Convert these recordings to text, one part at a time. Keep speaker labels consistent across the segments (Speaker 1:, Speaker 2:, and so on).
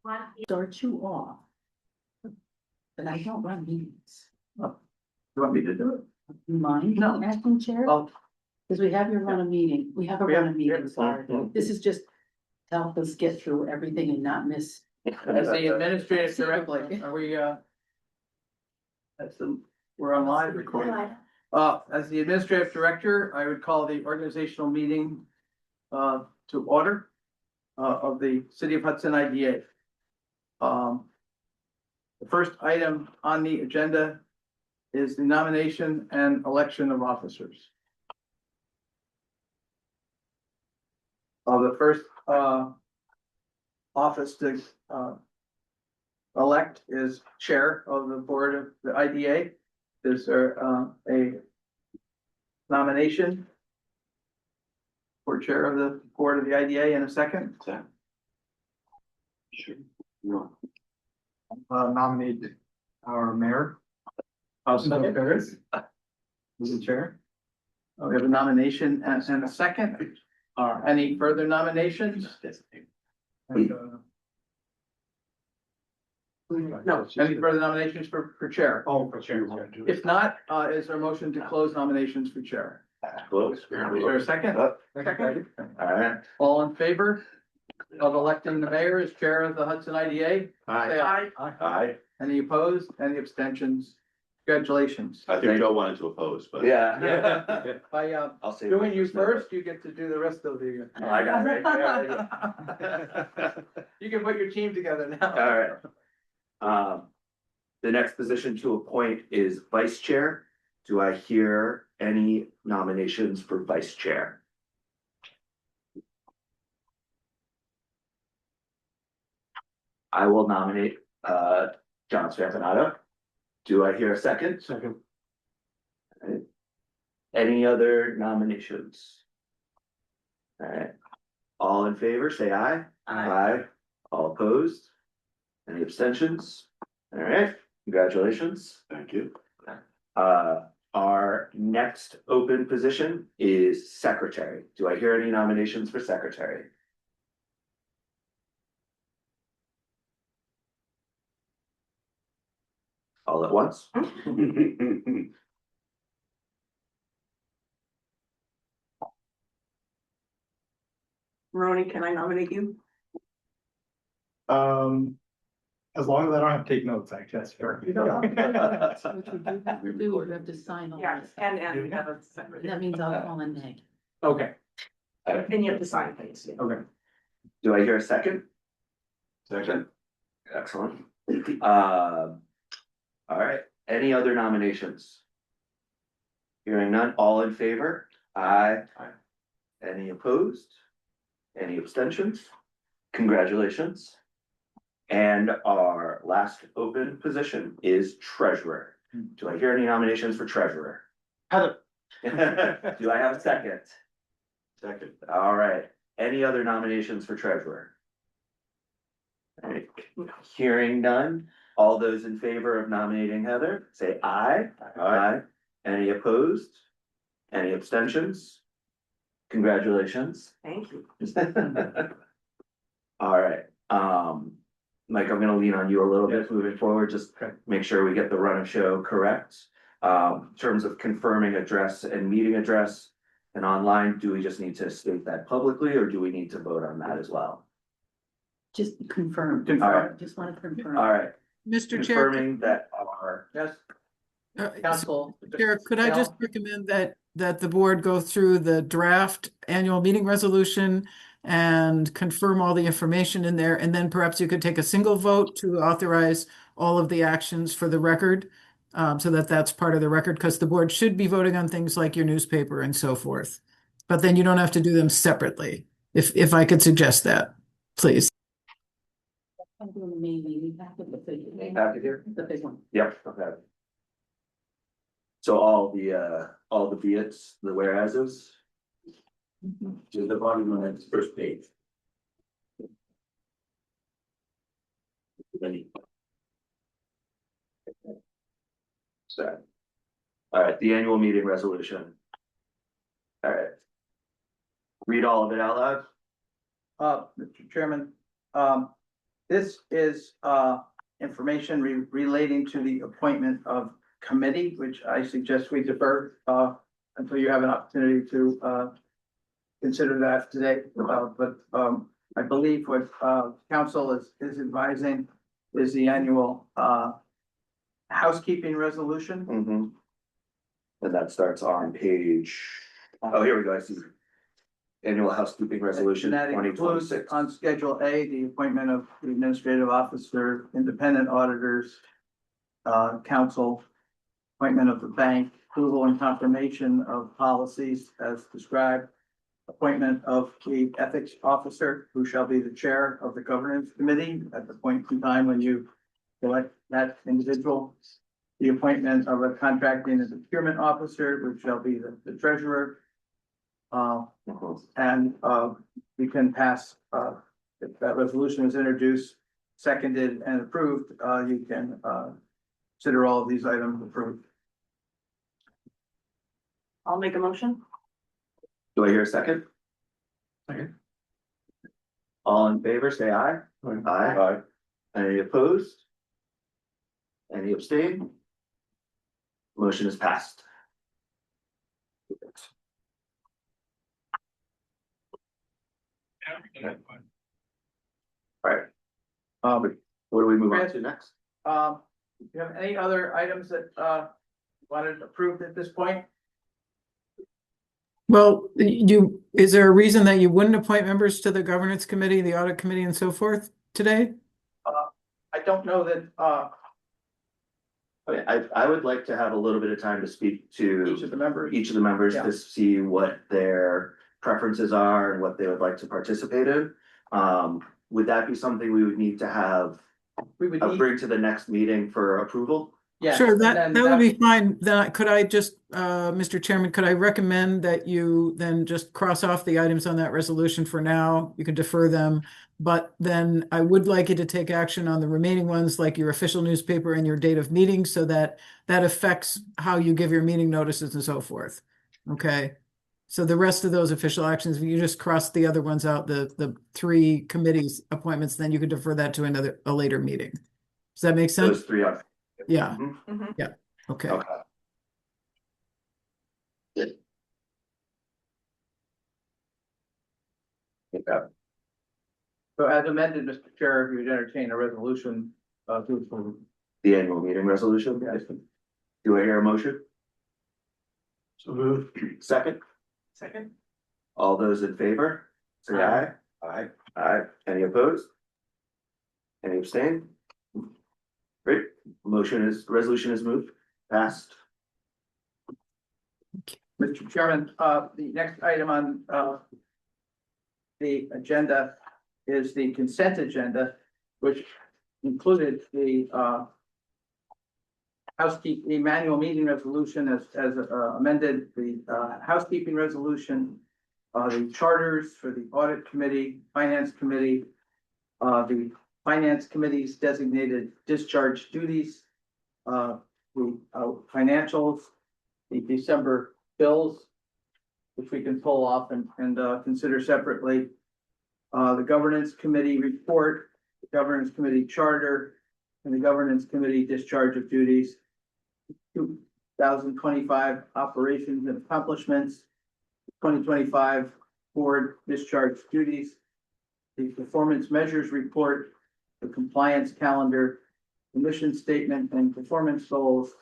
Speaker 1: Start you off. But I don't run meetings.
Speaker 2: You want me to do it?
Speaker 1: You mind?
Speaker 2: No.
Speaker 1: Acting chair?
Speaker 2: Oh,
Speaker 1: Because we have your run a meeting. We have a
Speaker 2: We
Speaker 1: run a
Speaker 2: have-
Speaker 1: meeting,
Speaker 2: yeah.
Speaker 1: sorry. This is just to help us get through everything and not miss.
Speaker 2: as the administrative director,
Speaker 1: Conceivably.
Speaker 2: are we, we're on live recording. As the administrative director, I would call the organizational meeting, to order, of the City of Hudson IDA. The first item on the agenda is the nomination and election of officers. The first, office to, elect is chair of the board of the IDA. Is there, a nomination for chair of the board of the IDA in a second?
Speaker 3: Sure. Nominate our mayor.
Speaker 2: Second.
Speaker 3: Paris. Who's the chair?
Speaker 2: We have a nomination and a second. Any further nominations?
Speaker 3: No.
Speaker 2: Any further nominations for chair?
Speaker 3: Oh, for chair.
Speaker 2: If not, is there a motion to close nominations for chair?
Speaker 3: Close.
Speaker 2: Is there a second? Second.
Speaker 3: All right.
Speaker 2: All in favor of electing the mayor as chair of the Hudson IDA? Say aye.
Speaker 3: Aye.
Speaker 2: Any opposed? Any abstentions? Congratulations.
Speaker 4: I think Joe wanted to oppose, but.
Speaker 3: Yeah.
Speaker 2: By
Speaker 4: I'll say.
Speaker 2: doing you first, you get to do the rest of the.
Speaker 3: I got it.
Speaker 2: You can put your team together now.
Speaker 3: All right. The next position to appoint is vice chair. Do I hear any nominations for vice chair? I will nominate John Spampanato. Do I hear a second?
Speaker 4: Second.
Speaker 3: Any other nominations? All right, all in favor, say aye. Aye. All opposed? Any abstentions? All right, congratulations.
Speaker 4: Thank you.
Speaker 3: Our next open position is secretary. Do I hear any nominations for secretary? All at once?
Speaker 5: Ronnie, can I nominate you?
Speaker 6: As long as I don't have to take notes, I guess. Sure.
Speaker 1: Which we do have to do, we have to sign all
Speaker 5: Yeah,
Speaker 1: this.
Speaker 5: and have a separate.
Speaker 1: That means I'll call in Meg.
Speaker 2: Okay,
Speaker 5: And you have to sign things.
Speaker 2: okay.
Speaker 3: Do I hear a second?
Speaker 4: Second.
Speaker 3: Excellent. All right, any other nominations? Hearing none, all in favor? Aye. Any opposed? Any abstentions? Congratulations. And our last open position is treasurer. Do I hear any nominations for treasurer?
Speaker 2: Heather.
Speaker 3: Do I have a second?
Speaker 4: Second.
Speaker 3: All right, any other nominations for treasurer? All right, hearing none, all those in favor of nominating Heather, say aye. Aye. Any opposed? Any abstentions? Congratulations.
Speaker 5: Thank you.
Speaker 3: All right, Mike, I'm gonna lean on you a little bit moving forward, just make sure we get the run of show correct. In terms of confirming address and meeting address and online, do we just need to state that publicly, or do we need to vote on that as well?
Speaker 1: Just confirm.
Speaker 2: Confirm.
Speaker 1: Just want to confirm.
Speaker 3: All right,
Speaker 7: Mr. Chair,
Speaker 3: confirming that our,
Speaker 2: Yes,
Speaker 7: uh,
Speaker 2: council.
Speaker 7: Chair, could I just recommend that the board go through the draft annual meeting resolution and confirm all the information in there, and then perhaps you could take a single vote to authorize all of the actions for the record, so that that's part of the record, because the board should be voting on things like your newspaper and so forth. But then you don't have to do them separately, if I could suggest that, please.
Speaker 1: I'm doing the main meeting packet, the big,
Speaker 3: packet here?
Speaker 1: the big one.
Speaker 3: Yep, okay. So all the be it's, the whereases?
Speaker 4: To the bottom of the first page.
Speaker 3: So. All right, the annual meeting resolution. All right. Read all of it out loud.
Speaker 2: Mr. Chairman, This is information relating to the appointment of committee, which I suggest we defer until you have an opportunity to consider that today. But I believe what council is advising is the annual housekeeping resolution.
Speaker 3: Mhm. And that starts on page, oh, here we go, I see. Annual housekeeping resolution
Speaker 2: And that
Speaker 3: twenty
Speaker 2: includes
Speaker 3: twenty-six.
Speaker 2: on Schedule A, the appointment of the administrative officer, independent auditors, council, appointment of the bank, approval and confirmation of policies as described, appointment of the ethics officer, who shall be the chair of the governance committee at the point in time when you select that individual, the appointment of a contracting and procurement officer, which shall be the treasurer. And we can pass, if that resolution is introduced, seconded and approved, you can consider all of these items approved.
Speaker 5: I'll make a motion.
Speaker 3: Do I hear a second?
Speaker 6: Second.
Speaker 3: All in favor, say aye. Aye. Any opposed? Any abstain? Motion is passed. Alright. What do we move on to next?
Speaker 2: Do you have any other items that wanted approved at this point?
Speaker 7: Well, is there a reason that you wouldn't appoint members to the governance committee, the audit committee and so forth today?
Speaker 2: I don't know that
Speaker 3: Okay, I would like to have a little bit of time to speak to
Speaker 2: each of the members.
Speaker 3: each of the members
Speaker 2: Yeah.
Speaker 3: to see what their preferences are and what they would like to participate in. Would that be something we would need to have,
Speaker 2: We would need,
Speaker 3: bring to the next meeting for approval?
Speaker 2: yes.
Speaker 7: Sure,
Speaker 2: and
Speaker 7: that
Speaker 2: then
Speaker 7: would be fine. Then could I just, Mr. Chairman, could I recommend that you then just cross off the items on that resolution for now? You can defer them, but then I would like you to take action on the remaining ones, like your official newspaper and your date of meeting, so that that affects how you give your meeting notices and so forth. Okay? So the rest of those official actions, if you just cross the other ones out, the three committees appointments, then you could defer that to a later meeting. Does that make sense?
Speaker 3: Those three are.
Speaker 7: Yeah.
Speaker 3: Mhm.
Speaker 7: Okay.
Speaker 3: Okay. Good. Okay.
Speaker 2: So as amended, Mr. Chair, if you'd entertain a resolution to approve.
Speaker 3: The annual meeting resolution?
Speaker 2: Yes.
Speaker 3: Do I hear a motion?
Speaker 6: So moved.
Speaker 3: Second?
Speaker 5: Second.
Speaker 3: All those in favor, say aye. Aye. Aye. Any opposed? Any abstain? Great, resolution is moved, passed.
Speaker 2: Mr. Chairman, the next item on the agenda is the consent agenda, which included the housekeeping manual meeting resolution as amended, the housekeeping resolution, the charters for the audit committee, finance committee, the finance committee's designated discharge duties, the financials, the December bills, which we can pull off and consider separately. The governance committee report, the governance committee charter, and the governance committee discharge of duties. 2025 operations and accomplishments, 2025 board discharge duties, the performance measures report, the compliance calendar, the mission statement and performance goals,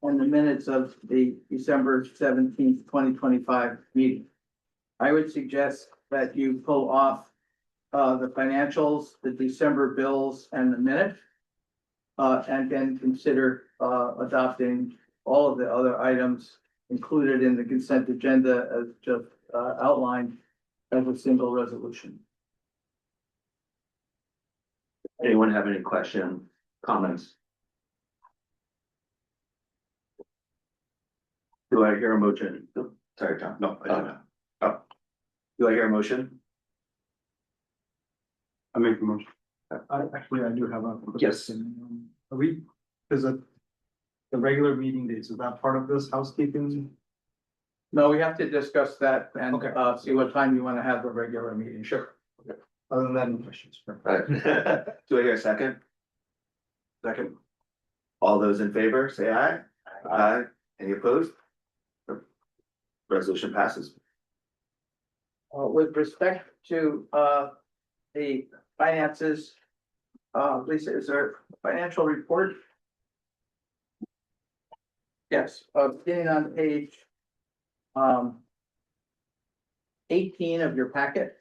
Speaker 2: and the minutes of the December 17th, 2025 meeting. I would suggest that you pull off the financials, the December bills, and the minutes, and then consider adopting all of the other items included in the consent agenda as just outlined as a single resolution.
Speaker 3: Anyone have any questions, comments? Do I hear a motion? Sorry, Tom.
Speaker 4: No, I don't know.
Speaker 3: Oh. Do I hear a motion?
Speaker 6: I make the motion. I do have a.
Speaker 3: Yes.
Speaker 6: Are we, is it the regular meeting days, is that part of this housekeeping?
Speaker 2: No, we have to discuss that and
Speaker 6: Okay.
Speaker 2: see what time you want to have the regular meeting. Sure.
Speaker 6: Other than that, no questions.
Speaker 3: Alright. Do I hear a second?
Speaker 4: Second.
Speaker 3: All those in favor, say aye. Aye. Any opposed? Resolution passes.
Speaker 2: With respect to, the finances, Lisa, is there a financial report? Yes, beginning on page, 18 of your packet.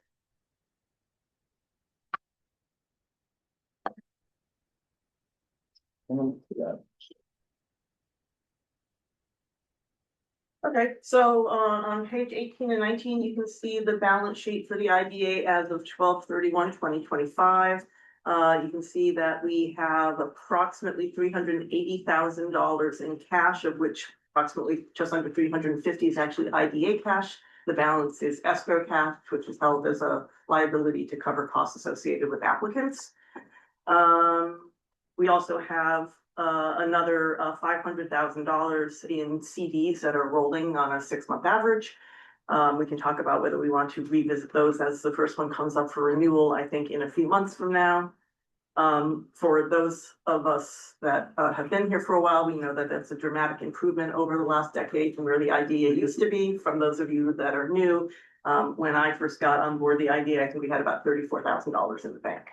Speaker 5: Okay, so on page 18 and 19, you can see the balance sheet for the IDA as of 12/31/2025. You can see that we have approximately $380,000 in cash, of which approximately just under 350 is actually IDA cash. The balance is escrow cash, which is held as a liability to cover costs associated with applicants. We also have another $500,000 in CDs that are rolling on a 6-month average. We can talk about whether we want to revisit those as the first one comes up for renewal, I think in a few months from now. For those of us that have been here for a while, we know that that's a dramatic improvement over the last decade from where the IDA used to be. From those of you that are new, when I first got on board the IDA, I think we had about $34,000 in the bank.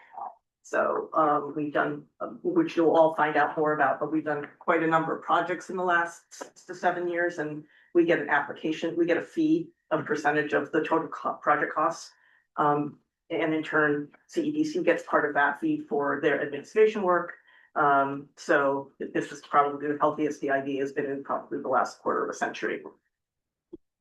Speaker 5: So we've done, which you'll all find out more about, but we've done quite a number of projects in the last 6 to 7 years, and we get an application, we get a fee, a percentage of the total project costs. And in turn, CEDC gets part of that fee for their administration work. So this is probably the healthiest the IDA has been in probably the last quarter of a century.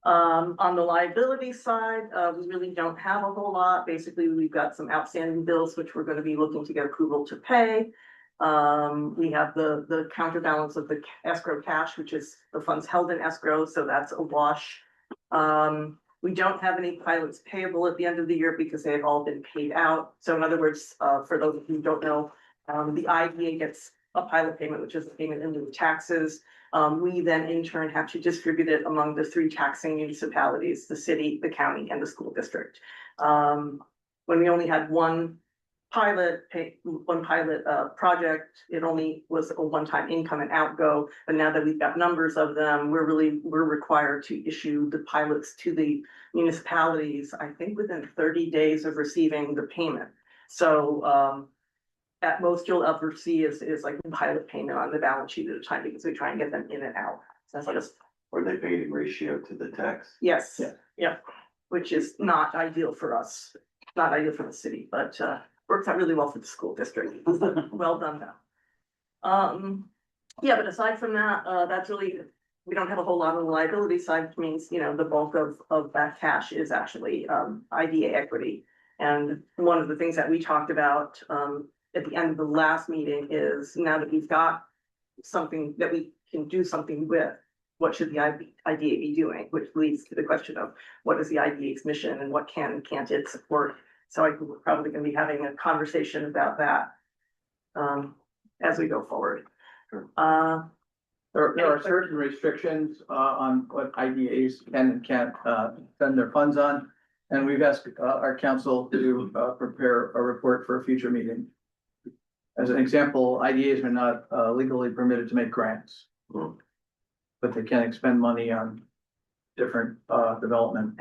Speaker 5: On the liability side, we really don't have a whole lot. Basically, we've got some outstanding bills, which we're going to be looking to get approval to pay. We have the counterbalance of the escrow cash, which is the funds held in escrow, so that's a wash. We don't have any pilots payable at the end of the year because they have all been paid out. So in other words, for those of you who don't know, the IDA gets a pilot payment, which is the payment into the taxes. We then in turn have to distribute it among the 3 taxing municipalities, the city, the county, and the school district. When we only had one pilot project, it only was a one-time income and outgo. But now that we've got numbers of them, we're required to issue the pilots to the municipalities, I think within 30 days of receiving the payment. So at most you'll ever see is like a pilot payment on the balance sheet at a time because we try and get them in and out. So that's just.
Speaker 4: Or they paid in ratio to the tax.
Speaker 5: Yes,
Speaker 2: Yeah.
Speaker 5: yeah, which is not ideal for us, not ideal for the city, but works out really well for the school district. Well done now. Yeah, but aside from that, that's really, we don't have a whole lot on the liability side, which means, you know, the bulk of that cash is actually IDA equity. And one of the things that we talked about at the end of the last meeting is now that we've got something that we can do something with, what should the IDA be doing? Which leads to the question of what is the IDA's mission and what can and can't it support? So I think we're probably going to be having a conversation about that as we go forward.
Speaker 2: There are certain restrictions on what IDAs can and can't spend their funds on. And we've asked our council to prepare a report for a future meeting. As an example, IDAs are not legally permitted to make grants. But they can expend money on different development,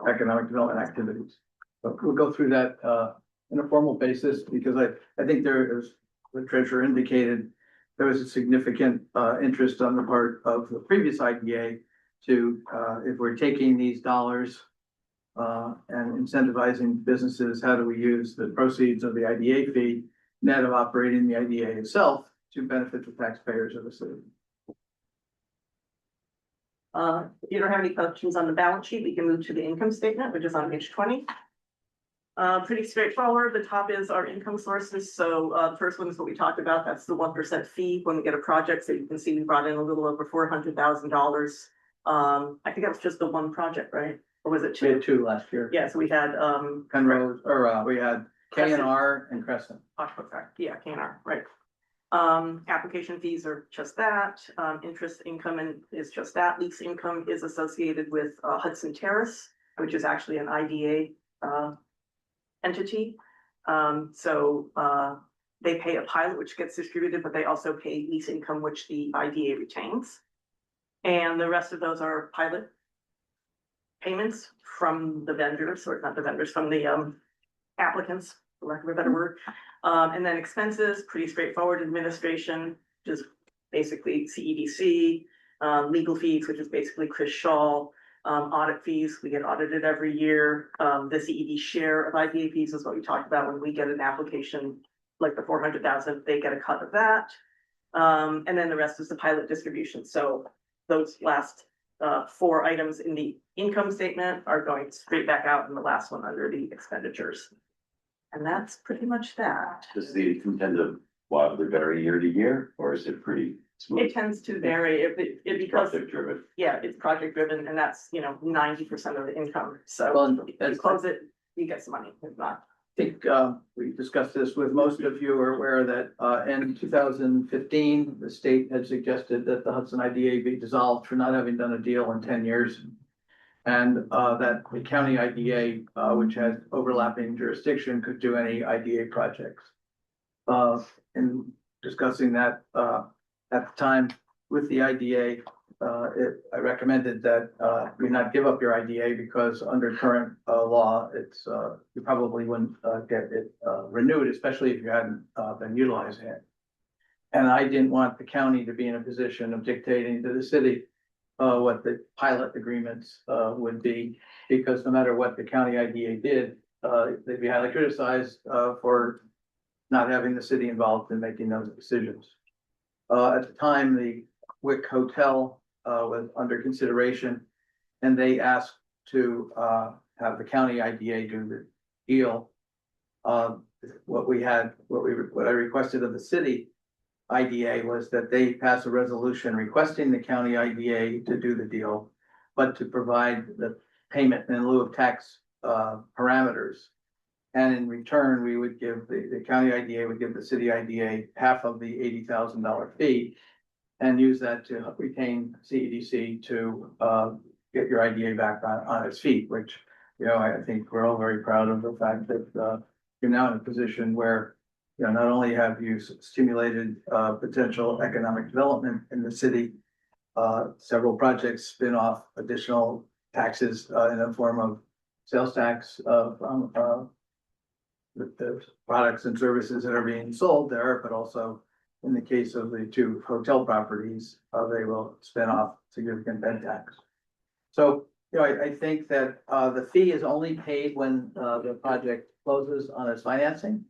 Speaker 2: economic development activities. But we'll go through that in a formal basis because I think there is, the treasurer indicated, there was a significant interest on the part of the previous IDA to, if we're taking these dollars and incentivizing businesses, how do we use the proceeds of the IDA fee, net of operating the IDA itself, to benefit the taxpayers of the city.
Speaker 5: If you don't have any questions on the balance sheet, we can move to the income statement, which is on page 20. Pretty straightforward. The top is our income sources. So the first one is what we talked about. That's the 1% fee when we get a project. So you can see we brought in a little over $400,000. I think that was just the one project, right? Or was it 2?
Speaker 2: We had 2 last year.
Speaker 5: Yeah, so we had
Speaker 2: Penrose, or we had K&R and Crescent.
Speaker 5: Yeah, K&R, right. Application fees are just that. Interest income is just that. Lease income is associated with Hudson Terrace, which is actually an IDA entity. They pay a pilot, which gets distributed, but they also pay lease income, which the IDA retains. And the rest of those are pilot payments from the vendors, or not the vendors, from the applicants, for lack of a better word. And then expenses, pretty straightforward. Administration, just basically CEDC, legal fees, which is basically Chris Shaw, audit fees, we get audited every year. The CED share of IDA fees is what we talked about when we get an application, like the 400,000, they get a cut of that. And then the rest is the pilot distribution. So those last four items in the income statement are going straight back out in the last one under the expenditures. And that's pretty much that.
Speaker 4: Does the tend to wildly vary year to year, or is it pretty smooth?
Speaker 5: It tends to vary because,
Speaker 4: Project driven.
Speaker 5: yeah, it's project driven, and that's, 90% of the income. So
Speaker 2: Well,
Speaker 5: if you close it, you get some money. If not,
Speaker 2: I think we discussed this with most of you are aware that in 2015, the state had suggested that the Hudson IDA be dissolved for not having done a deal in 10 years. And that the county IDA, which has overlapping jurisdiction, could do any IDA projects. In discussing that at the time with the IDA, I recommended that you not give up your IDA because under current law, it's you probably wouldn't get it renewed, especially if you hadn't been utilizing it. And I didn't want the county to be in a position of dictating to the city what the pilot agreements would be, because no matter what the county IDA did, they'd be highly criticized for not having the city involved in making those decisions. At the time, the Wick Hotel was under consideration, and they asked to have the county IDA do the deal. What I requested of the city IDA was that they pass a resolution requesting the county IDA to do the deal, but to provide the payment in lieu of tax parameters. And in return, we would give the county IDA would give the city IDA half of the $80,000 fee and use that to retain CEDC to get your IDA back on its feet, which, I think we're all very proud of the fact that you're now in a position where not only have you stimulated potential economic development in the city, several projects spin off additional taxes in the form of sales tax of the products and services that are being sold there, but also in the case of the two hotel properties, they will spin off significant bed tax. So, I think that the fee is only paid when the project closes on its financing.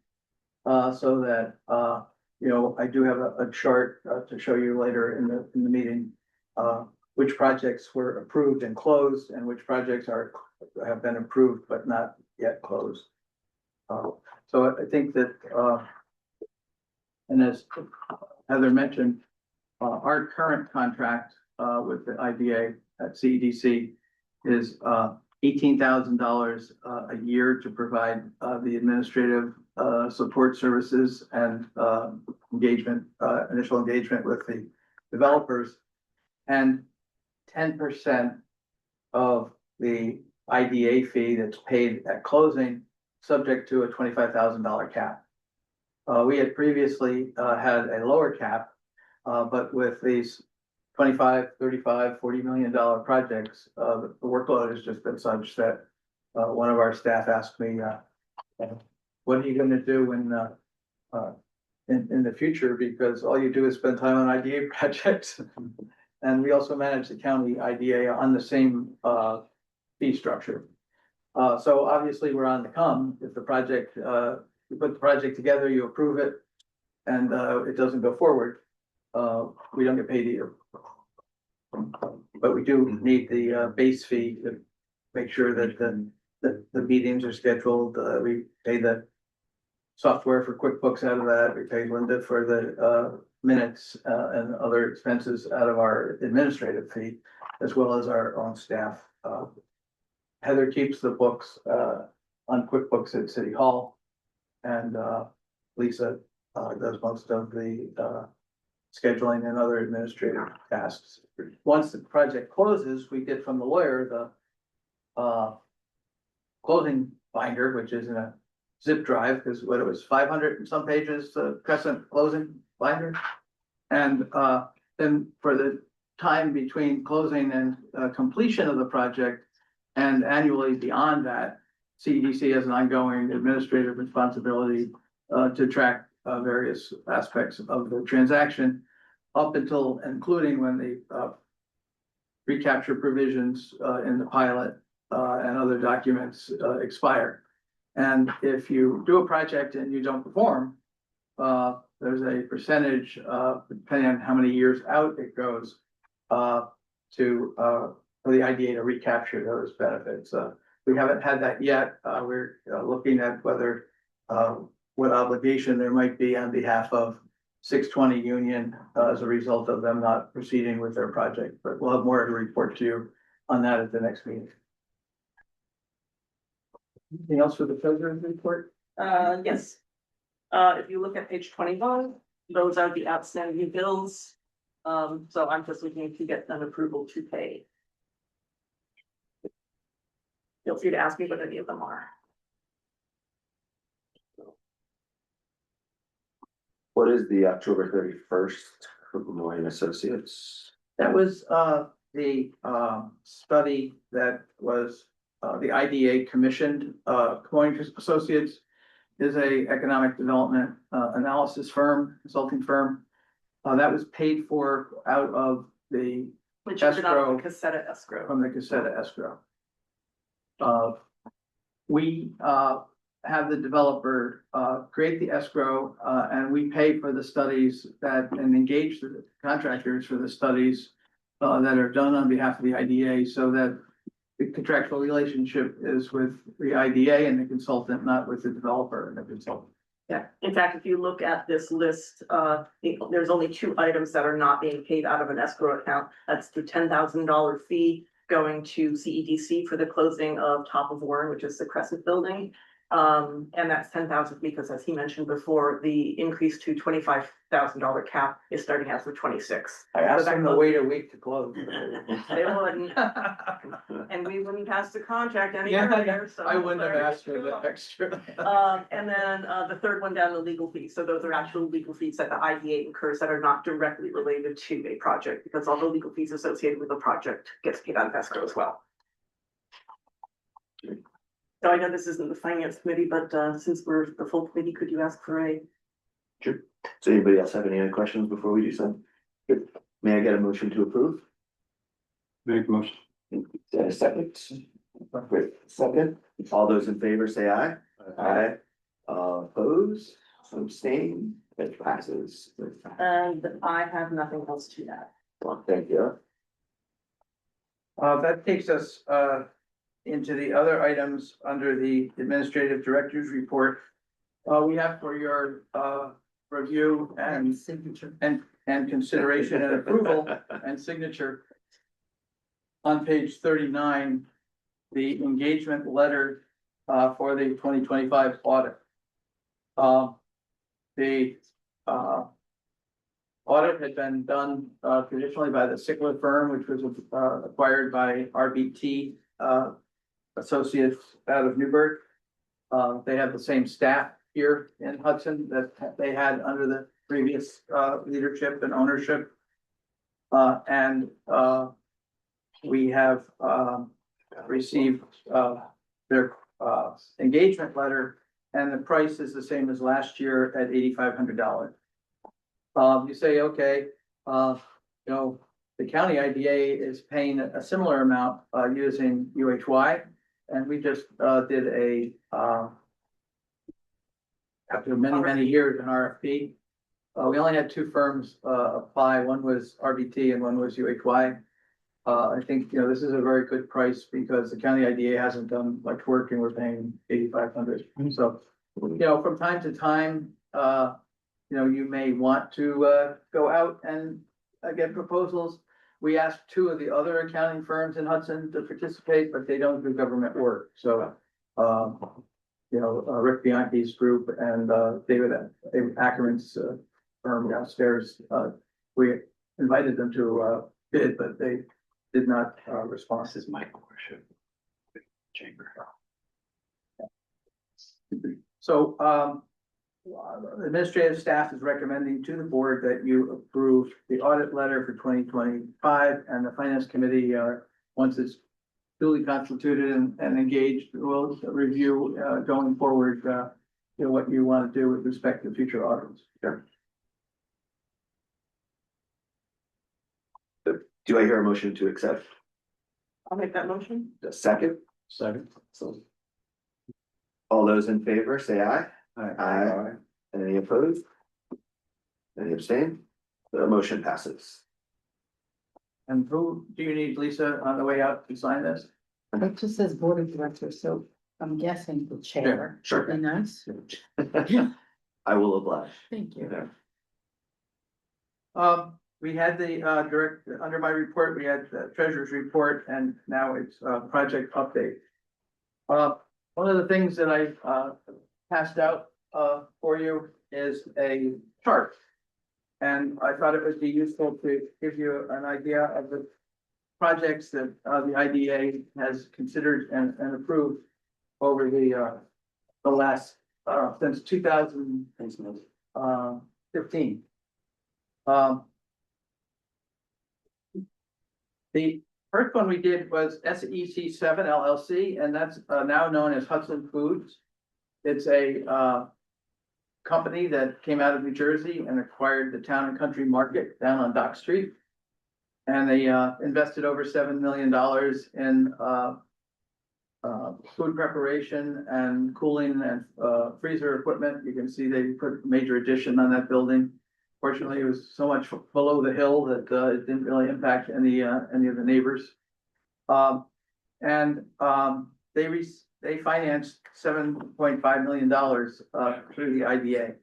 Speaker 2: So that, I do have a chart to show you later in the meeting, which projects were approved and closed and which projects have been approved but not yet closed. So I think that, and as Heather mentioned, our current contract with the IDA at CEDC is $18,000 a year to provide the administrative support services and initial engagement with the developers, and 10% of the IDA fee that's paid at closing, subject to a $25,000 cap. We had previously had a lower cap, but with these 25, 35, $40 million projects, the workload has just been such that one of our staff asked me, what are you going to do in the future? Because all you do is spend time on IDA projects. And we also manage the county IDA on the same fee structure. So obviously we're on the come. If the project, you put the project together, you approve it, and it doesn't go forward, we don't get paid either. But we do need the base fee to make sure that the meetings are scheduled. We pay the software for QuickBooks out of that. We pay Linda for the minutes and other expenses out of our administrative fee, as well as our own staff. Heather keeps the books on QuickBooks at City Hall, and Lisa does most of the scheduling and other administrative tasks. Once the project closes, we get from the lawyer the closing binder, which is in a zip drive, because what it was, 500 and some pages, the Crescent closing binder. And then for the time between closing and completion of the project and annually beyond that, CEDC has an ongoing administrative responsibility to track various aspects of the transaction up until, including when the recapture provisions in the pilot and other documents expire. And if you do a project and you don't perform, there's a percentage, depending on how many years out it goes, for the IDA to recapture those benefits. We haven't had that yet. We're looking at whether, what obligation there might be on behalf of 620 Union as a result of them not proceeding with their project, but we'll have more to report to you on that at the next meeting. Anything else for the treasurer's report?
Speaker 5: Yes. If you look at page 21, those are the outstanding bills. So I'm just looking to get an approval to pay. Feel free to ask me what any of them are.
Speaker 3: What is the October 31st Moyne Associates?
Speaker 2: That was the study that was the IDA commissioned. Coyne Associates is a economic development analysis firm, consulting firm. That was paid for out of the
Speaker 5: Which is out
Speaker 2: Escrow.
Speaker 5: of the Cassetta escrow.
Speaker 2: from the Cassetta escrow. We have the developer create the escrow and we pay for the studies that and engage the contractors for the studies that are done on behalf of the IDA, so that the contractual relationship is with the IDA and the consultant, not with the developer and the consultant.
Speaker 5: Yeah, in fact, if you look at this list, there's only two items that are not being paid out of an escrow account. That's the $10,000 fee going to CEDC for the closing of Top of Warren, which is the Crescent building. And that's 10,000 because, as he mentioned before, the increase to $25,000 cap is starting as of 26.
Speaker 2: I asked
Speaker 5: So that
Speaker 2: them to
Speaker 5: goes-
Speaker 2: wait a week to close.
Speaker 5: They wouldn't, and we wouldn't pass the contract any
Speaker 2: Yeah,
Speaker 5: earlier, so.
Speaker 2: I wouldn't have asked for the extra.
Speaker 5: And then the third one down, the legal fees. So those are actual legal fees that the IDA incurs that are not directly related to a project, because all the legal fees associated with the project gets paid out of escrow as well. So I know this isn't the finance committee, but since we're the full committee, could you ask for a?
Speaker 3: Sure. Does anybody else have any other questions before we do so? Good. May I get a motion to approve?
Speaker 6: Make motion.
Speaker 3: Is that a second? Great, second. All those in favor say aye. Aye. Oppose, abstain, it passes.
Speaker 5: And I have nothing else to add.
Speaker 3: Well, thank you.
Speaker 2: That takes us into the other items under the administrative director's report. We have for your review and signature and consideration and approval and signature. On page 39, the engagement letter for the 2025 audit. The audit had been done traditionally by the Sickler firm, which was acquired by RBT Associates out of Newburgh. They have the same staff here in Hudson that they had under the previous leadership and ownership. And we have received their engagement letter, and the price is the same as last year at $8,500. You say, okay, you know, the county IDA is paying a similar amount using UHY, and we just did a after many years an RFP. We only had two firms apply. One was RBT and one was UHY. I think, you know, this is a very good price because the county IDA hasn't done much work and we're paying $8,500. So, you know, from time to time, you know, you may want to go out and get proposals. We asked two of the other accounting firms in Hudson to participate, but they don't do government work. So, you know, Rick Bianchi's group and David Ackerman's firm downstairs, we invited them to bid, but they did not respond.
Speaker 4: This is my worship chamber.
Speaker 2: So, the administrative staff is recommending to the board that you approve the audit letter for 2025, and the finance committee, once it's duly constituted and engaged, will review, going forward, what you want to do with respect to future audits.
Speaker 3: Do I hear a motion to accept?
Speaker 5: I'll make that motion.
Speaker 3: A second?
Speaker 6: Second.
Speaker 3: So. All those in favor, say aye.
Speaker 6: Aye.
Speaker 3: Any opposed? Any abstain? The motion passes.
Speaker 2: And who do you need, Lisa, on the way out to sign this?
Speaker 1: It just says board of directors, so I'm guessing the chair.
Speaker 3: Sure.
Speaker 1: Would be nice.
Speaker 3: I will oblige.
Speaker 1: Thank you.
Speaker 2: We had the under my report, we had the treasurer's report, and now it's project update. One of the things that I passed out for you is a chart. And I thought it would be useful to give you an idea of the projects that the IDA has considered and approved over the last since 2015. The first one we did was SEC7 LLC, and that's now known as Hudson Foods. It's a company that came out of New Jersey and acquired the Town and Country Market down on Dock Street. And they invested over $7 million in food preparation and cooling and freezer equipment. You can see they put a major addition on that building. Fortunately, it was so much below the hill that it didn't really impact any of the neighbors. They financed $7.5 million through the IDA.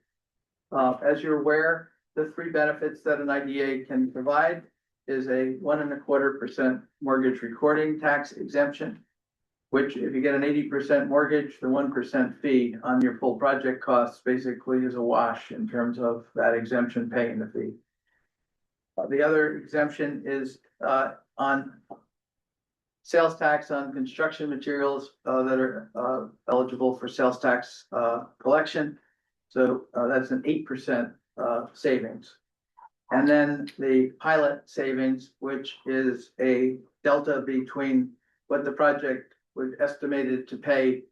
Speaker 2: As you're aware, the three benefits that an IDA can provide is a 1.25% mortgage recording tax exemption, which if you get an 80% mortgage, the 1% fee on your full project costs basically is a wash in terms of that exemption paying the fee. The other exemption is on sales tax on construction materials that are eligible for sales tax collection. So that's an 8% savings. And then the pilot savings, which is a delta between what the project was estimated to pay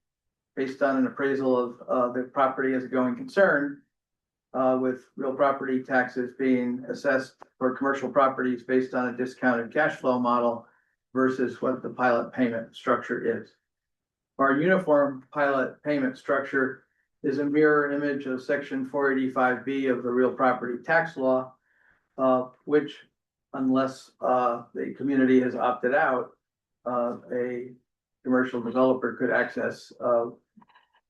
Speaker 2: based on an appraisal of the property as a going concern, with real property taxes being assessed for commercial properties based on a discounted cash flow model versus what the pilot payment structure is. Our uniform pilot payment structure is a mirror image of section 485B of the real property tax law, which unless the community has opted out, a commercial developer could access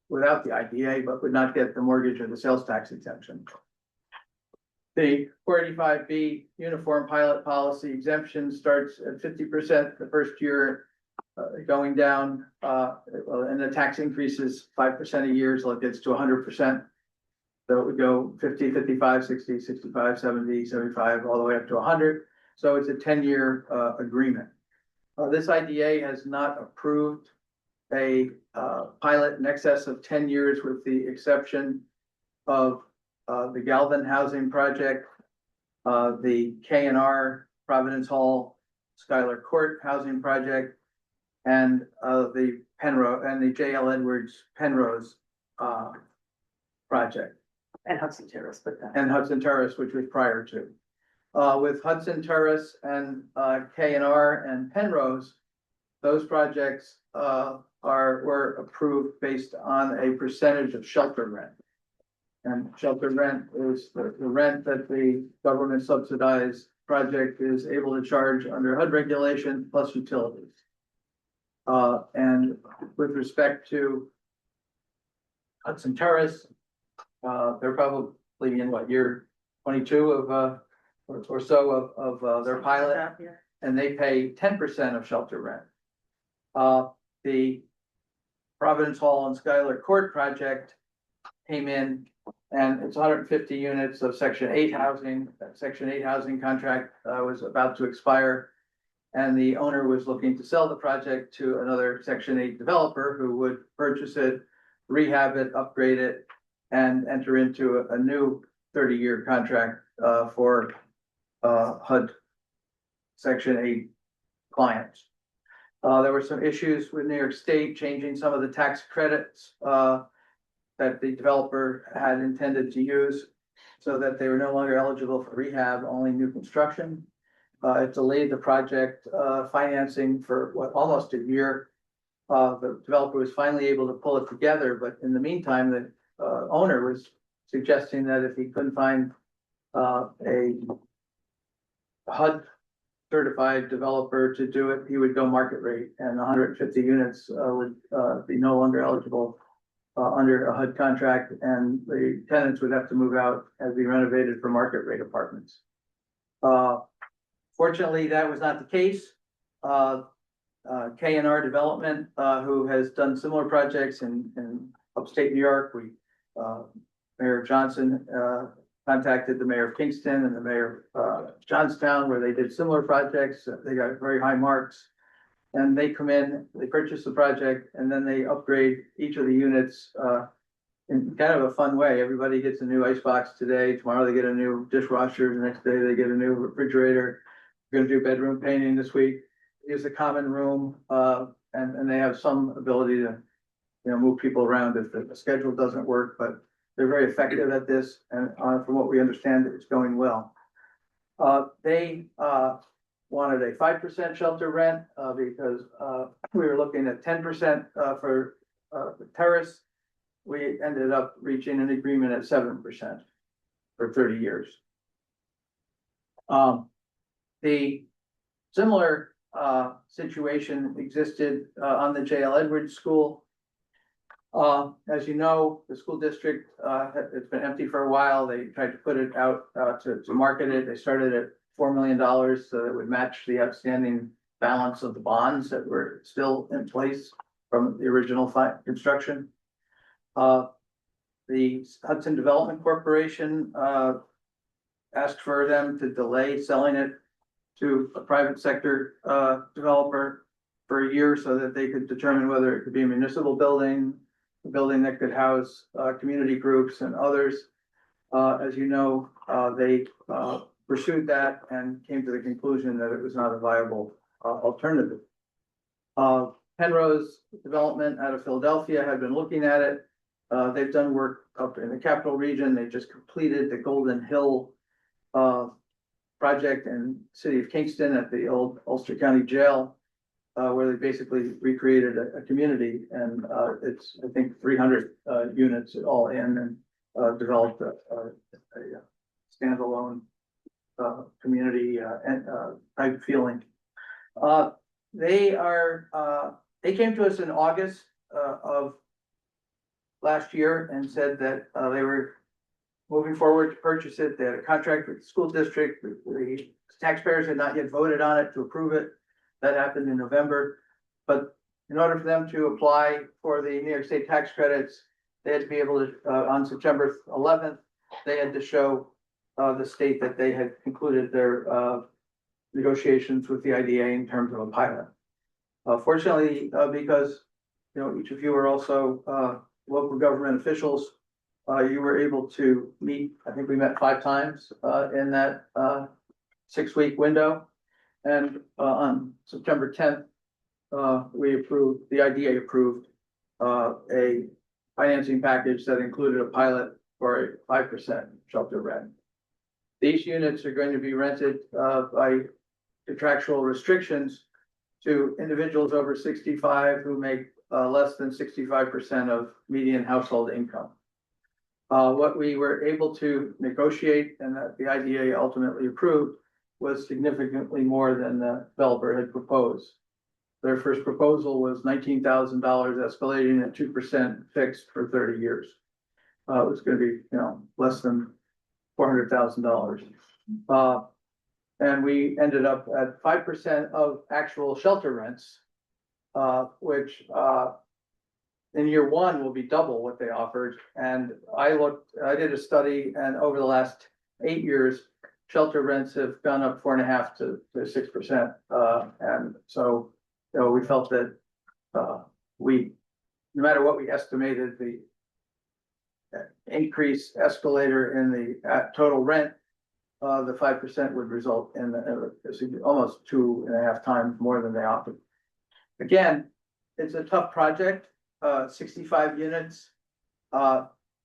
Speaker 2: without the IDA, but would not get the mortgage or the sales tax exemption. The 485B uniform pilot policy exemption starts at 50% the first year, going down, and the tax increases 5% a year, so it gets to 100%. So it would go 50, 55, 60, 65, 70, 75, all the way up to 100. So it's a 10-year agreement. This IDA has not approved a pilot in excess of 10 years, with the exception of the Galvin Housing Project, the K&R Providence Hall Schuyler Court Housing Project, and the Penrose and the JL Edwards Penrose project.
Speaker 5: And Hudson Terrace, but that.
Speaker 2: And Hudson Terrace, which was prior to. With Hudson Terrace and K&R and Penrose, those projects were approved based on a percentage of shelter rent. And shelter rent is the rent that the government subsidized project is able to charge under HUD regulation plus utilities. And with respect to Hudson Terrace, they're probably in what, year 22 of or so of their pilot, and they pay 10% of shelter rent. The Providence Hall and Schuyler Court project came in, and it's 150 units of Section 8 housing. That Section 8 housing contract was about to expire, and the owner was looking to sell the project to another Section 8 developer who would purchase it rehab it, upgrade it, and enter into a new 30-year contract for HUD Section 8 clients. There were some issues with New York State changing some of the tax credits that the developer had intended to use so that they were no longer eligible for rehab, only new construction. It delayed the project financing for almost a year. The developer was finally able to pull it together, but in the meantime, the owner was suggesting that if he couldn't find a HUD certified developer to do it, he would go market rate, and 150 units would be no longer eligible under a HUD contract, and the tenants would have to move out as be renovated for market rate apartments. Fortunately, that was not the case. K&R Development, who has done similar projects in upstate New York, Mayor Johnson contacted the mayor of Kingston and the mayor of Johnstown, where they did similar projects. They got very high marks. And they come in, they purchase the project, and then they upgrade each of the units in kind of a fun way. Everybody gets a new icebox today. Tomorrow they get a new dishwasher. The next day they get a new refrigerator. We're gonna do bedroom painting this week. Use a common room, and they have some ability to, move people around if the schedule doesn't work, but they're very effective at this, and from what we understand, it's going well. They wanted a 5% shelter rent because we were looking at 10% for the terrace. We ended up reaching an agreement at 7% for 30 years. The similar situation existed on the J.L. Edwards School. As you know, the school district, it's been empty for a while. They tried to put it out to market it. They started at $4 million so that it would match the outstanding balance of the bonds that were still in place from the original construction. The Hudson Development Corporation asked for them to delay selling it to a private sector developer for a year so that they could determine whether it could be a municipal building, a building that could house community groups and others. As you know, they pursued that and came to the conclusion that it was not a viable alternative. Penrose Development out of Philadelphia had been looking at it. They've done work up in the Capital Region. They just completed the Golden Hill project in the city of Kingston at the old Ulster County Jail, where they basically recreated a community, and it's, I think, 300 units all in, and developed a standalone community and type feeling. They came to us in August of last year and said that they were moving forward to purchase it. They had a contract with the school district. The taxpayers had not yet voted on it to approve it. That happened in November. But in order for them to apply for the New York State tax credits, they had to be able to, on September 11th, they had to show the state that they had concluded their negotiations with the IDA in terms of a pilot. Fortunately, because each of you are also local government officials, you were able to meet. I think we met 5 times in that 6-week window, and on September 10th, the IDA approved a financing package that included a pilot for a 5% shelter rent. These units are going to be rented by contractual restrictions to individuals over 65 who make less than 65% of median household income. What we were able to negotiate and that the IDA ultimately approved was significantly more than the developer had proposed. Their first proposal was $19,000 escalating at 2% fixed for 30 years. It was going to be, less than $400,000. And we ended up at 5% of actual shelter rents, which in year 1 will be double what they offered. And I did a study, and over the last 8 years, shelter rents have gone up 4.5% to 6%. And so, we felt that we no matter what we estimated, the increase escalator in the total rent, the 5% would result in almost 2.5 times more than they offered. Again, it's a tough project, 65 units.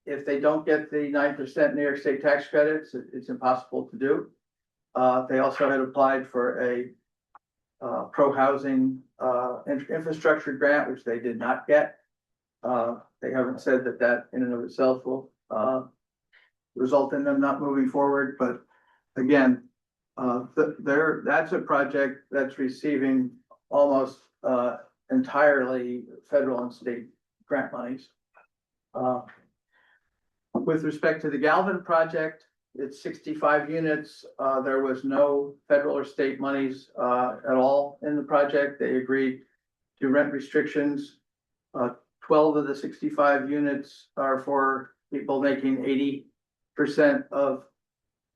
Speaker 2: If they don't get the 9% New York State tax credits, it's impossible to do. They also had applied for a pro-housing infrastructure grant, which they did not get. They haven't said that in and of itself will result in them not moving forward, but again, that's a project that's receiving almost entirely federal and state grant monies. With respect to the Galvin project, it's 65 units. There was no federal or state monies at all in the project. They agreed to rent restrictions. 12 of the 65 units are for people making 80% of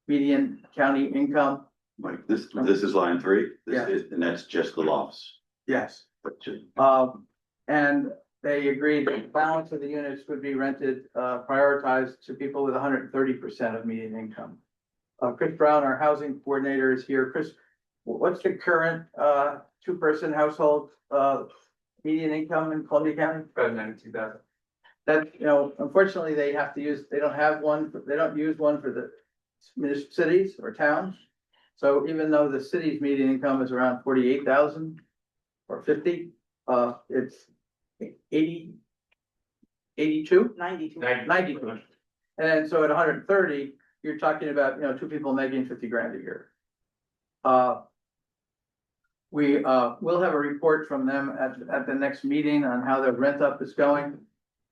Speaker 2: median county income.
Speaker 4: Like this is line 3.
Speaker 2: Yeah.
Speaker 4: And that's just the lofts.
Speaker 2: Yes.
Speaker 4: But just,
Speaker 2: And they agreed that the balance of the units would be rented, prioritized to people with 130% of median income. Chris Brown, our housing coordinator, is here. Chris, what's the current two-person household median income in Columbia County?
Speaker 6: About 92,000.
Speaker 2: That, unfortunately, they don't have one, they don't use one for the cities or towns. So even though the city's median income is around 48,000 or 50, it's 82?
Speaker 5: 92.
Speaker 2: 92. And then so at 130, you're talking about, two people making 50 grand a year. We will have a report from them at the next meeting on how the rent up is going.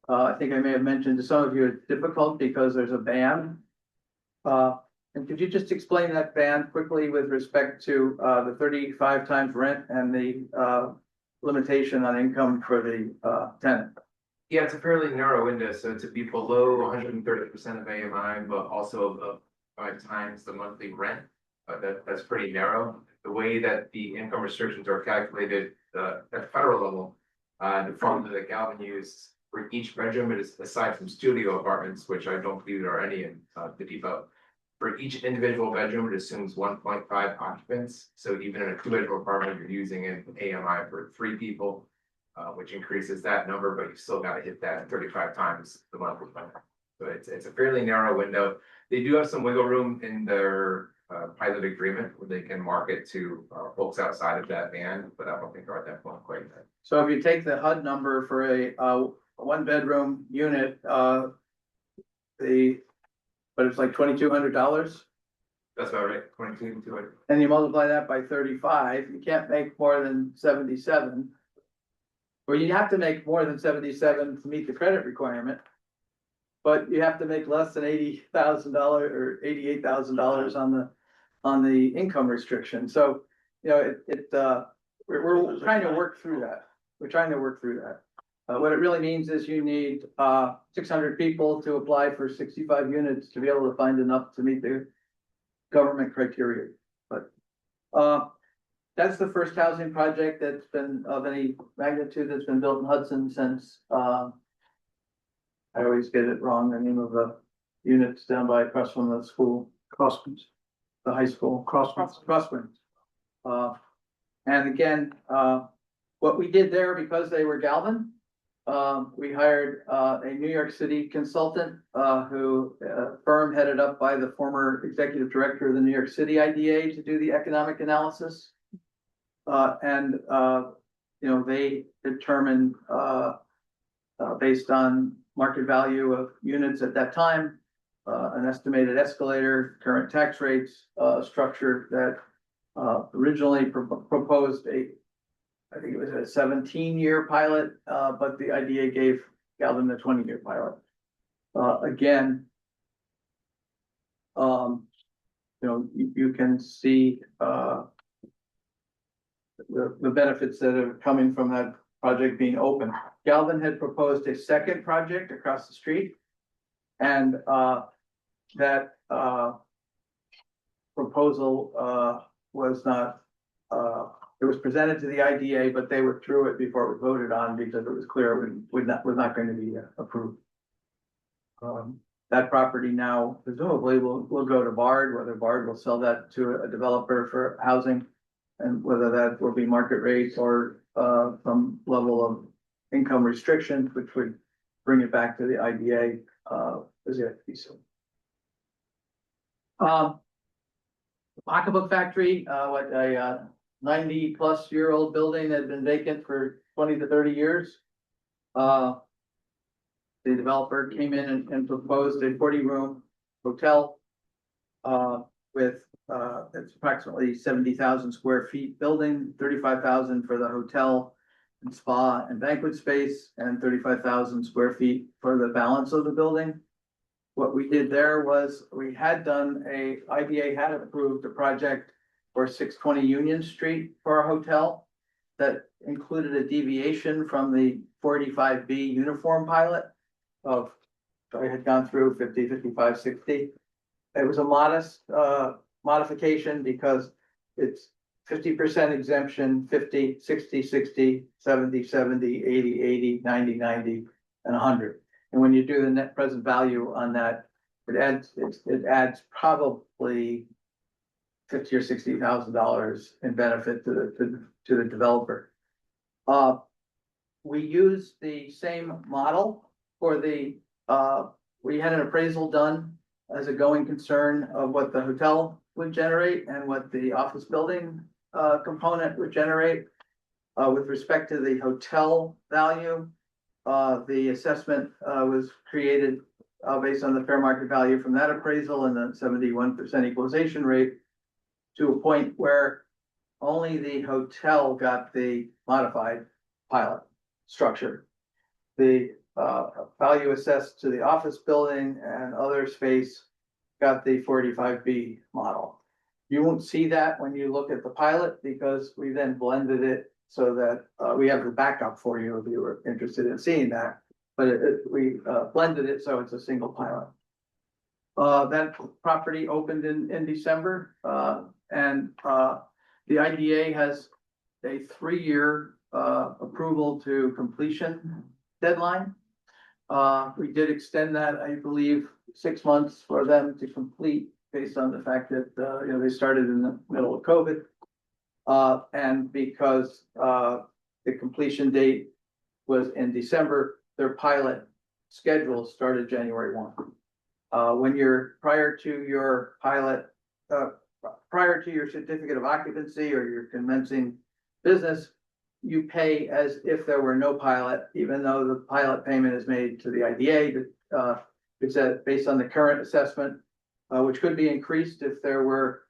Speaker 2: I think I may have mentioned to some of you it's difficult because there's a ban. And could you just explain that ban quickly with respect to the 35 times rent and the limitation on income for the tenant?
Speaker 8: Yeah, it's a fairly narrow window, so to be below 130% of AMI, but also above 5 times the monthly rent, that's pretty narrow. The way that the income restrictions are calculated at federal level, the formula that Galvin used for each bedroom, it is aside from studio apartments, which I don't believe there are any in the depot. For each individual bedroom, it assumes 1.5 occupants. So even in a 2-bedroom apartment, you're using an AMI for 3 people. Which increases that number, but you still got to hit that 35 times the monthly rent. So it's a fairly narrow window. They do have some wiggle room in their pilot agreement where they can market to folks outside of that band, but I don't think they're at that point quite yet.
Speaker 2: So if you take the HUD number for a 1-bedroom unit, but it's like $2,200.
Speaker 8: That's about right, 22,200.
Speaker 2: And you multiply that by 35, you can't make more than 77. Or you have to make more than 77 to meet the credit requirement. But you have to make less than $80,000 or $88,000 on the income restriction. So, we're trying to work through that. We're trying to work through that. What it really means is you need 600 people to apply for 65 units to be able to find enough to meet the government criteria. But that's the first housing project that's been of any magnitude that's been built in Hudson since, I always get it wrong, the name of the units down by across from the school. Crosswinds. The high school. Crosswinds. And again, what we did there, because they were Galvin, we hired a New York City consultant, firm headed up by the former executive director of the New York City IDA to do the economic analysis. They determined, based on market value of units at that time, an estimated escalator, current tax rates, structure that originally proposed I think it was a 17-year pilot, but the IDA gave Galvin the 20-year pilot. Again, you can see the benefits that are coming from that project being open. Galvin had proposed a second project across the street, and that proposal was not it was presented to the IDA, but they withdrew it before it was voted on because it was clear it was not going to be approved. That property now presumably will go to Bard, whether Bard will sell that to a developer for housing. And whether that will be market rates or some level of income restrictions, which would bring it back to the IDA, is yet to be seen. Pocketbook Factory, what a 90-plus-year-old building that had been vacant for 20 to 30 years. The developer came in and proposed a 40-room hotel with it's approximately 70,000 square feet building, 35,000 for the hotel and spa and banquet space, and 35,000 square feet for the balance of the building. What we did there was we had done IDA had approved a project for 620 Union Street for a hotel that included a deviation from the 485B uniform pilot of, I had gone through 50, 55, 60. It was a modest modification because it's 50% exemption, 50, 60, 60, 70, 70, 80, 80, 90, 90, and 100. And when you do the net present value on that, it adds probably $50,000 or $60,000 in benefit to the developer. We used the same model for we had an appraisal done as a going concern of what the hotel would generate and what the office building component would generate. With respect to the hotel value, the assessment was created based on the fair market value from that appraisal and the 71% equalization rate to a point where only the hotel got the modified pilot structure. The value assessed to the office building and other space got the 45B model. You won't see that when you look at the pilot because we then blended it so that we have the backup for you if you were interested in seeing that. But we blended it so it's a single pilot. That property opened in December and the IDA has a 3-year approval to completion deadline. We did extend that, I believe, 6 months for them to complete based on the fact that, they started in the middle of COVID. And because the completion date was in December, their pilot schedule started January 1. When you're prior to your pilot, prior to your certificate of occupancy or your commencing business, you pay as if there were no pilot, even though the pilot payment is made to the IDA. It's based on the current assessment, which could be increased if there were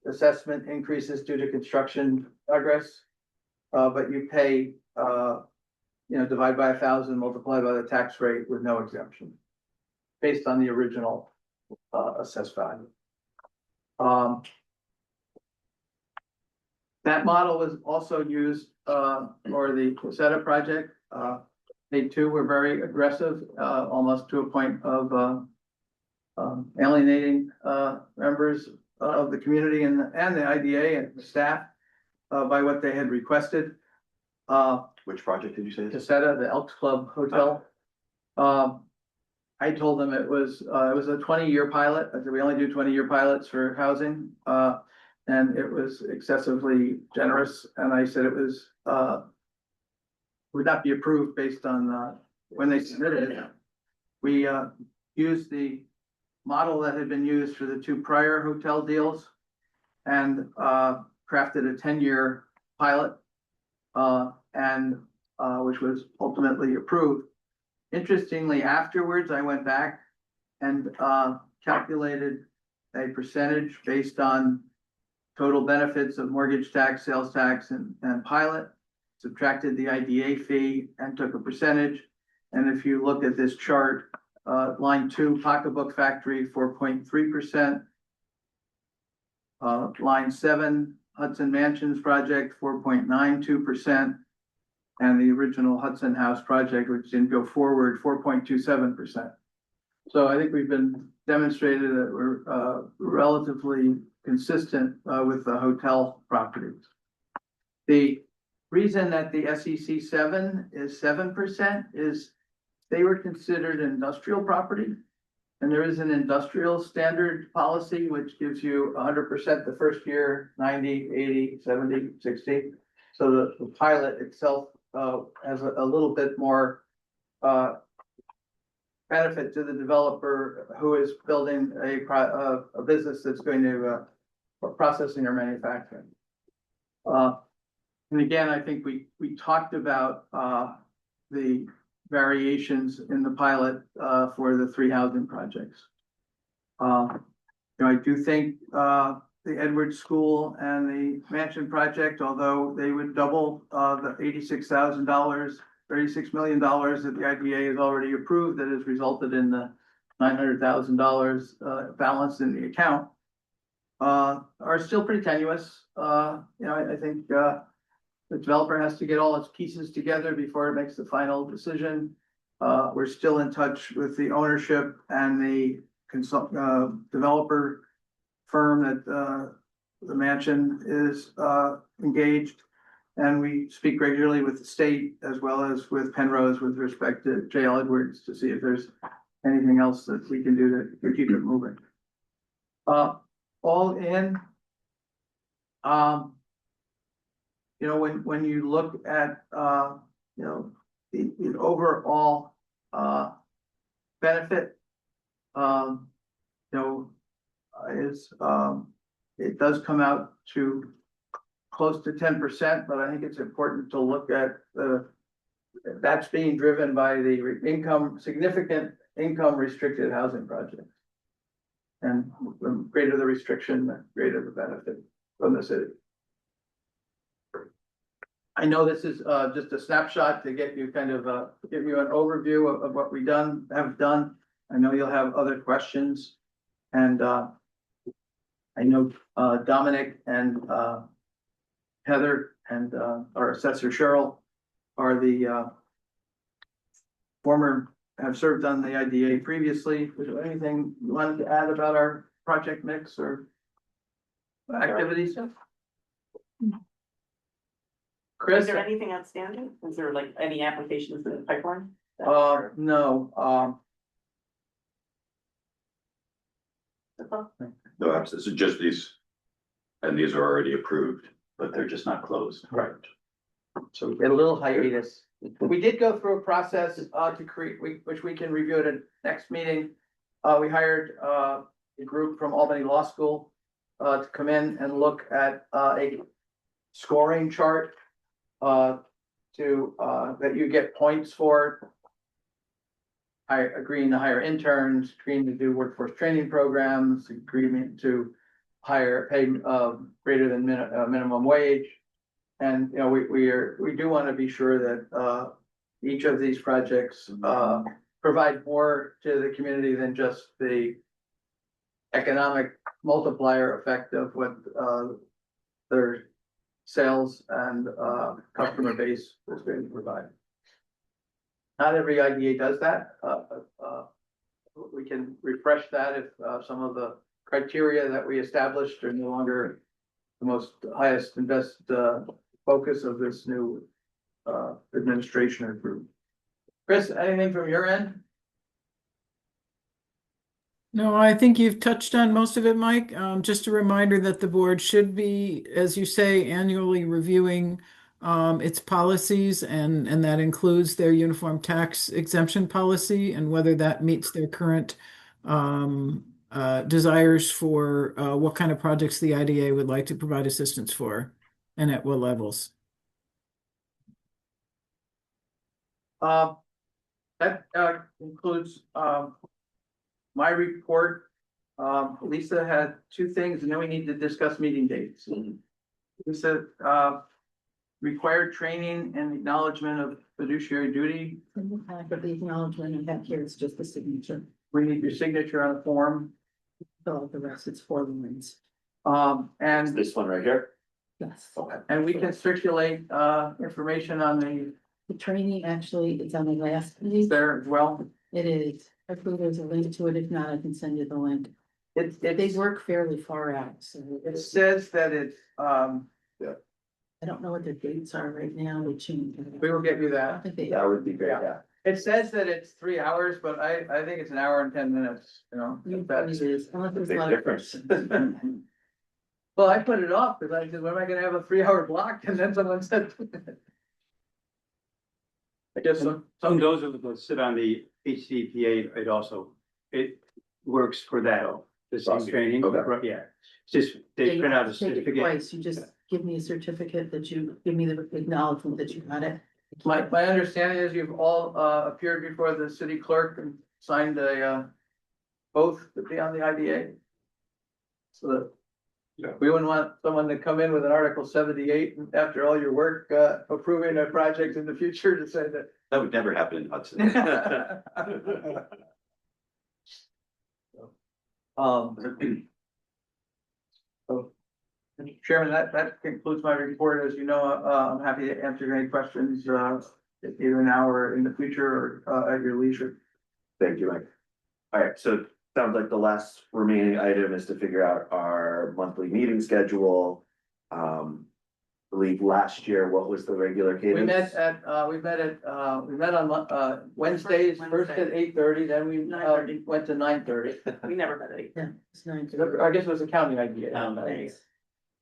Speaker 2: assessment increases due to construction progress. But you pay, divide by 1,000, multiply by the tax rate with no exemption, based on the original assessed value. That model was also used for the Cosetta project. They too were very aggressive, almost to a point of alienating members of the community and the IDA and the staff by what they had requested.
Speaker 4: Which project did you say?
Speaker 2: Cosetta, the Elks Club Hotel. I told them it was a 20-year pilot. I said, we only do 20-year pilots for housing. And it was excessively generous. And I said it was, would not be approved based on when they submitted it. We used the model that had been used for the 2 prior hotel deals and crafted a 10-year pilot and which was ultimately approved. Interestingly, afterwards, I went back and calculated a percentage based on total benefits of mortgage tax, sales tax, and pilot, subtracted the IDA fee and took a percentage. And if you look at this chart, line 2, Pocketbook Factory, 4.3%. Line 7, Hudson Mansions project, 4.92%. And the original Hudson House project, which didn't go forward, 4.27%. So I think we've been demonstrated that we're relatively consistent with the hotel properties. The reason that the SEC 7 is 7% is they were considered industrial property. And there is an industrial standard policy which gives you 100% the first year, 90, 80, 70, 60. So the pilot itself has a little bit more benefit to the developer who is building a business that's going to for processing or manufacturing. And again, I think we talked about the variations in the pilot for the 3 housing projects. I do think the Edwards School and the Mansion project, although they would double the $86,000, $36 million that the IDA has already approved, that has resulted in the $900,000 balance in the account, are still pretty tenuous. I think the developer has to get all its pieces together before it makes the final decision. We're still in touch with the ownership and the developer firm that the mansion is engaged. And we speak regularly with the state as well as with Penrose with respect to J.L. Edwards to see if there's anything else that we can do to keep it moving. All in, when you look at, the overall, benefit, is, it does come out to close to 10%, but I think it's important to look at that's being driven by the significant income restricted housing projects. And the greater the restriction, the greater the benefit from the city. I know this is just a snapshot to get you kind of give you an overview of what we have done. I know you'll have other questions. And I know Dominic and Heather and our assessor Cheryl are the have served on the IDA previously. Was there anything you wanted to add about our project mix or activities? Chris?
Speaker 5: Is there anything outstanding? Is there like any applications in the pipeline?
Speaker 2: No.
Speaker 4: No, absolutely. So just these, and these are already approved, but they're just not closed.
Speaker 2: Right. So we had a little hiatus. We did go through a process to create, which we can review at a next meeting. We hired a group from Albany Law School to come in and look at a scoring chart that you get points for. Agreeing to hire interns, agreeing to do workforce training programs, agreement to pay greater than minimum wage. And, we do want to be sure that each of these projects provide more to the community than just the economic multiplier effect of what their sales and customer base is going to provide. Not every IDA does that. We can refresh that if some of the criteria that we established are no longer the highest and best focus of this new administration or group. Chris, anything from your end?
Speaker 7: No, I think you've touched on most of it, Mike. Just a reminder that the board should be, as you say, annually reviewing its policies, and that includes their uniform tax exemption policy and whether that meets their current desires for what kind of projects the IDA would like to provide assistance for and at what levels.
Speaker 2: That includes my report. Lisa had 2 things, and then we need to discuss meeting dates. Lisa, required training and acknowledgement of fiduciary duty.
Speaker 1: In the pack of the acknowledgement and that here is just the signature.
Speaker 2: We need your signature on a form.
Speaker 1: Fill out the rest, it's 4 lines.
Speaker 2: And
Speaker 3: This one right here.
Speaker 1: Yes.
Speaker 3: Okay.
Speaker 2: we can circulate information on
Speaker 1: The training actually is on the last page.
Speaker 2: there as well.
Speaker 1: It is. I believe there's a link to it. If not, I can send you the link. They work fairly far out, so
Speaker 2: It says that it's
Speaker 1: I don't know what their dates are right now, they change.
Speaker 2: We will get you
Speaker 1: I
Speaker 2: that.
Speaker 1: don't think they.
Speaker 3: That would be great, yeah.
Speaker 2: It says that it's 3 hours, but I think it's an hour and 10 minutes, you know.
Speaker 1: You
Speaker 2: That's-
Speaker 1: probably is, unless there's a
Speaker 3: Big
Speaker 1: lot of
Speaker 3: difference.
Speaker 1: questions.
Speaker 2: Well, I put it off because I said, when am I gonna have a 3 hour block? And then someone said. I guess some
Speaker 6: Those of us that sit on the HCPA, it works for that, the same
Speaker 3: Awesome.
Speaker 6: training,
Speaker 3: Okay.
Speaker 6: right, yeah. It's just,
Speaker 1: Yeah,
Speaker 6: they
Speaker 1: you
Speaker 6: print out
Speaker 1: have
Speaker 6: a
Speaker 1: to take it
Speaker 6: certificate.
Speaker 1: twice, you just give me a certificate that you, give me the acknowledgement that you got it.
Speaker 2: My understanding is you've all appeared before the city clerk and signed a oath to be on the IDA. So that.
Speaker 4: Yeah.
Speaker 2: We wouldn't want someone to come in with an Article 78 and after all your work approving a project in the future to say that.
Speaker 4: That would never happen in Hudson.
Speaker 2: So, Mr. Chairman, that concludes my report. As you know, I'm happy to answer any questions, either now or in the future or at your leisure.
Speaker 3: Thank you, Mike. All right, so sounds like the last remaining item is to figure out our monthly meeting schedule. I believe last year, what was the regular cadence?
Speaker 2: We met on Wednesdays, first at 8:30, then we
Speaker 5: 9:30.
Speaker 2: went to 9:30.
Speaker 5: We never met at 8.
Speaker 1: Yeah, it's 9.
Speaker 2: I guess it was a counting idea.
Speaker 5: Thanks.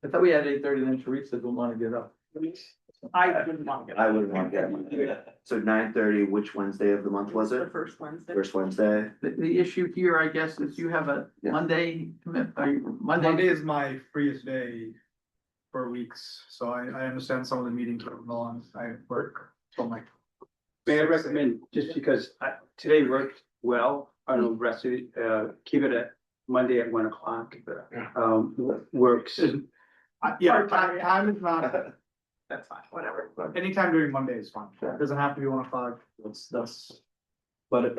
Speaker 2: I thought we had 8:30, then Teresa didn't want to get up.
Speaker 5: I wouldn't want to get.
Speaker 3: I wouldn't want to get. So 9:30, which Wednesday of the month was
Speaker 5: The
Speaker 3: it?
Speaker 5: first Wednesday.
Speaker 3: First Wednesday?
Speaker 2: The issue here, I guess, is you have a
Speaker 3: Yeah.
Speaker 2: Monday commit,
Speaker 6: Monday is my freest day for weeks, so I understand some of the meetings are long, I work till like.
Speaker 9: May I recommend, just because today worked well, I don't know, rest of it, keep it at Monday at 1 o'clock. Works.
Speaker 6: Yeah, time is not,
Speaker 5: That's fine, whatever.
Speaker 6: anytime during Monday is fine, it doesn't have to be 1 o'clock, that's what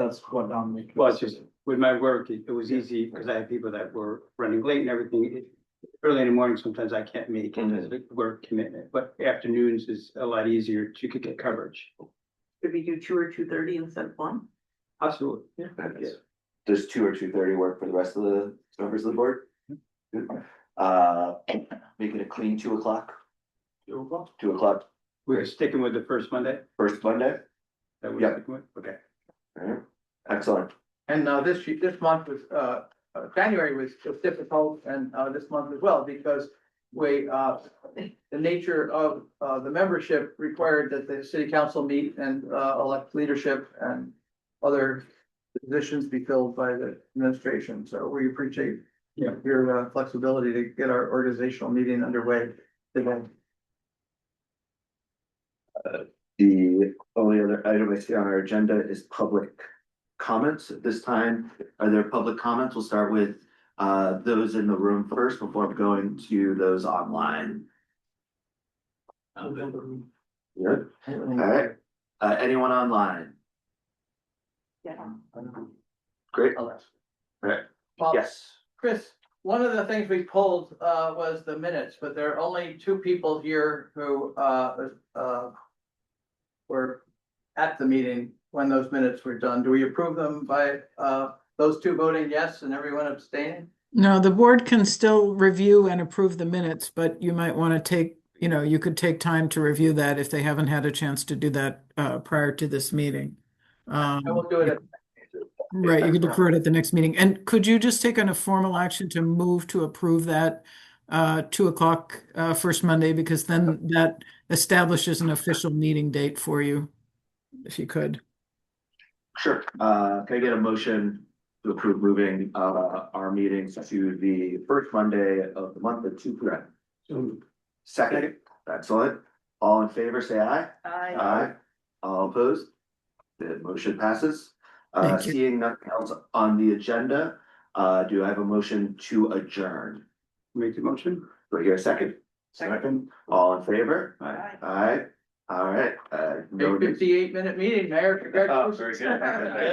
Speaker 6: Dominic.
Speaker 9: Well, it's just with my work, it was easy because I had people that were running late and everything. Early in the morning, sometimes I can't make it as a work commitment, but afternoons is a lot easier to get coverage.
Speaker 5: Could we do 2 or 2:30 instead of 1?
Speaker 9: Absolutely.
Speaker 3: Does 2 or 2:30 work for the rest of the members of the board? Make it a clean 2 o'clock, 2 o'clock,
Speaker 9: We're sticking with the first Monday?
Speaker 3: first Monday?
Speaker 9: That we're
Speaker 3: Yeah.
Speaker 9: sticking with? Okay.
Speaker 3: All right. Excellent.
Speaker 2: And this month was January was difficult and this month as well, because the nature of the membership required that the city council meet and elect leadership and other positions be filled by the administration. So we appreciate your flexibility to get our organizational meeting underway today.
Speaker 3: The only other item I see on our agenda is public comments at this time. Are there public comments? We'll start with those in the room first before going to those online. Good. All right. Anyone online?
Speaker 5: Yeah.
Speaker 3: Great.
Speaker 2: Well,
Speaker 3: Yes.
Speaker 2: Chris, one of the things we pulled was the minutes, but there are only 2 people here who were at the meeting when those minutes were done. Do we approve them by those 2 voting yes and everyone abstaining?
Speaker 7: No, the board can still review and approve the minutes, but you might want to take, you could take time to review that if they haven't had a chance to do that prior to this meeting.
Speaker 2: I will do it at.
Speaker 7: Right, you could defer it at the next meeting. And could you just take on a formal action to move to approve that 2 o'clock first Monday, because then that establishes an official meeting date for you, if you could.
Speaker 3: Sure. Can I get a motion to approve moving our meetings to the first Monday of the month at 2 p.m.? Second. Excellent. All in favor, say aye. Aye. All opposed? The motion passes.
Speaker 7: Thank you.
Speaker 3: Seeing nothing else on the agenda, do I have a motion to adjourn?
Speaker 9: Make the motion?
Speaker 3: Do I hear a second?
Speaker 2: Second.
Speaker 3: All in favor?
Speaker 5: Aye.
Speaker 3: Aye. All right. No-
Speaker 2: 58-minute meeting, Mayor.
Speaker 3: Oh, very
Speaker 2: Congratulations.
Speaker 3: good.